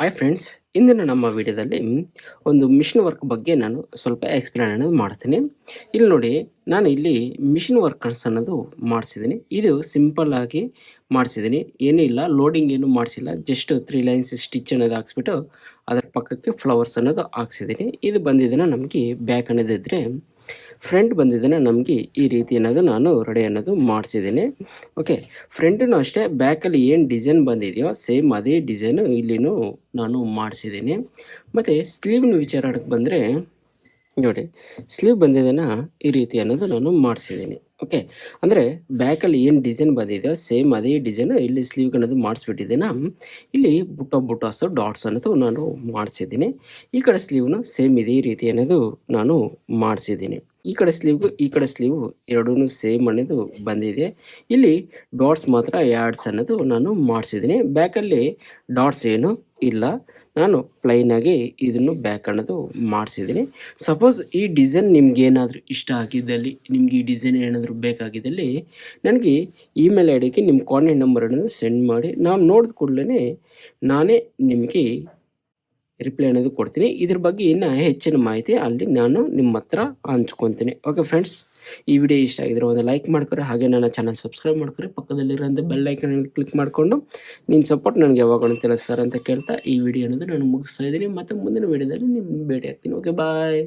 Hi friends, ಇಂದಿನ ನಮ್ಮ ವಿಡಿಯೋದಲ್ಲಿ ಒಂದು ಮಿಷಿನ್ ವರ್ಕ್ ಬಗ್ಗೆ ನಾನು ಸ್ವಲ್ಪ ಎಕ್ಸ್ಪ್ಲೇನ್ ಅನ್ನೋದು ಮಾಡ್ತೀನಿ. ಇಲ್ಲಿ ನೋಡಿ, ನಾನು ಇಲ್ಲಿ ಮಿಷಿನ್ ವರ್ಕರ್ಸ್ ಅನ್ನೋದು ಮಾಡಿಸಿದ್ದೀನಿ. ಇದು ಸಿಂಪಲ್ ಆಗಿ ಮಾಡಿಸಿದ್ದೀನಿ, ಏನೂ ಇಲ್ಲ, ಲೋಡಿಂಗ್ ಏನು ಮಾಡಿಸಿಲ್ಲ. ಜಸ್ಟ್ 3 ಲೈನ್ಸ್ ಸ್ಟಿಚ್ ಅನ್ನೋದು ಹಾಕ್ಸ್ಬಿಟ್ಟು ಅದರ ಪಕ್ಕಕ್ಕೆ ಫ್ಲವರ್ಸ್ ಅನ್ನೋದು ಹಾಕ್ಸಿದ್ದೀನಿ. ಇದು ಬಂದಿದ್ದನ್ನು ನಮಗೆ ಬ್ಯಾಕ್ ಅನ್ನೋದು ಇದ್ದರೆ, ಫ್ರಂಟ್ ಬಂದಿದ್ದನ್ನು ನಮಗೆ ಈ ರೀತಿ ಅನ್ನೋದು ನಾನು ರೆಡಿ ಅನ್ನೋದು ಮಾಡಿಸಿದ್ದೀನಿ. ಓಕೆ, ಫ್ರಂಟನ್ನು ಅಷ್ಟೇ ಬ್ಯಾಕಲ್ಲಿ ಏನು ಡಿಸೈನ್ ಬಂದಿದೆಯೋ ಸೇಮ್ ಅದೇ ಡಿಸೈನು ಇಲ್ಲಿನೂ ನಾನು ಮಾಡಿಸಿದ್ದೀನಿ. ಮತ್ತು ಸ್ಲೀವ್ನ ವಿಚಾರಕ್ಕೆ ಬಂದರೆ ನೋಡಿ, ಸ್ಲೀವ್ ಬಂದಿದ್ದನ್ನು ಈ ರೀತಿ ಅನ್ನೋದು ನಾನು ಮಾಡಿಸಿದ್ದೀನಿ. ಓಕೆ, ಅಂದರೆ ಬ್ಯಾಕಲ್ಲಿ ಏನು ಡಿಸೈನ್ ಬಂದಿದೆಯೋ ಸೇಮ್ ಅದೇ ಡಿಸೈನು ಇಲ್ಲಿ ಸ್ಲೀವ್ ಅನ್ನೋದು ಮಾಡಿಸ್ಬಿಟ್ಟಿದ್ದೇನೆ. ಇಲ್ಲಿ ಬುಟ್ಟಾಸು ಡಾಟ್ಸ್ ಅನ್ನೋದು ನಾನು ಮಾಡಿಸಿದ್ದೀನಿ. ಈ ಕಡೆ ಸ್ಲೀವ್ನು ಸೇಮ್ ಇದೇ ರೀತಿ ಅನ್ನೋದು ನಾನು ಮಾಡಿಸಿದ್ದೀನಿ. ಈ ಕಡೆ ಸ್ಲೀವು ಎರಡೂ ಸೇಮ್ ಅನ್ನೋದು ಬಂದಿದೆ. ಇಲ್ಲಿ ಡಾಟ್ಸ್ ಮಾತ್ರ ಯಾಡ್ಸ್ ಅನ್ನೋದು ನಾನು ಮಾಡಿಸಿದ್ದೀನಿ. ಬ್ಯಾಕಲ್ಲಿ ಡಾಟ್ಸ್ ಏನು ಇಲ್ಲ, ನಾನು ಪ್ಲೈನಾಗಿ ಇದನ್ನು ಬ್ಯಾಕ್ ಅನ್ನೋದು ಮಾಡಿಸಿದ್ದೀನಿ. ಸಪೋಸ್ ಈ ಡಿಸೈನ್ ನಿಮ್ಗೆ ಏನಾದರೂ ಇಷ್ಟ ಆಗಿದ್ದಲ್ಲಿ, ನಿಮ್ಗೆ ಈ ಡಿಸೈನ್ ಏನಾದರೂ ಬೇಕಾಗಿದ್ದಲ್ಲಿ ನನಗೆ ಇಮೇಲ್ ಐ ಡಿಗೆ ನಿಮ್ಮ ಕಾಂಟ್ಯಾಕ್ಟ್ ನಂಬರ್ ಅನ್ನೋದು ಸೆಂಡ್ ಮಾಡಿ, ನಾವು ನೋಡಿದ ಕೂಡಲೇ ನಾನೇ ನಿಮಗೆ ರಿಪ್ಲೈ ಅನ್ನೋದು ಕೊಡ್ತೀನಿ. ಇದ್ರ ಬಗ್ಗೆ ಇನ್ನೂ ಹೆಚ್ಚಿನ ಮಾಹಿತಿ ಅಲ್ಲಿ ನಾನು ನಿಮ್ಮ ಹತ್ರ ಹಂಚ್ಕೊತೀನಿ. ಓಕೆ ಫ್ರೆಂಡ್ಸ್, ಈ ವಿಡಿಯೋ ಇಷ್ಟ ಆಗಿದ್ರೆ ಒಂದು ಲೈಕ್ ಮಾಡ್ಕೊರಿ, ಹಾಗೆ ನನ್ನ ಚಾನಲ್ ಸಬ್ಸ್ಕ್ರೈಬ್ ಮಾಡ್ಕೊರಿ, ಪಕ್ಕದಲ್ಲಿರೋಂಥ ಬೆಲ್ ಐಕನ್ ಕ್ಲಿಕ್ ಮಾಡಿಕೊಂಡು ನಿಮ್ಮ ಸಪೋರ್ಟ್ ನನಗೆ ಯಾವಾಗಲೂ ತಿಳಿಸ್ತಾರೆ ಅಂತ ಕೇಳ್ತಾ ಈ ವಿಡಿಯೋ ಅನ್ನೋದು ನಾನು ಮುಗಿಸ್ತಾ ಇದ್ದೀನಿ. ಮತ್ತು ಮುಂದಿನ ವಿಡಿಯೋದಲ್ಲಿ ನಿಮ್ಮ ಭೇಟಿ ಆಗ್ತೀನಿ. ಓಕೆ, ಬಾಯ್.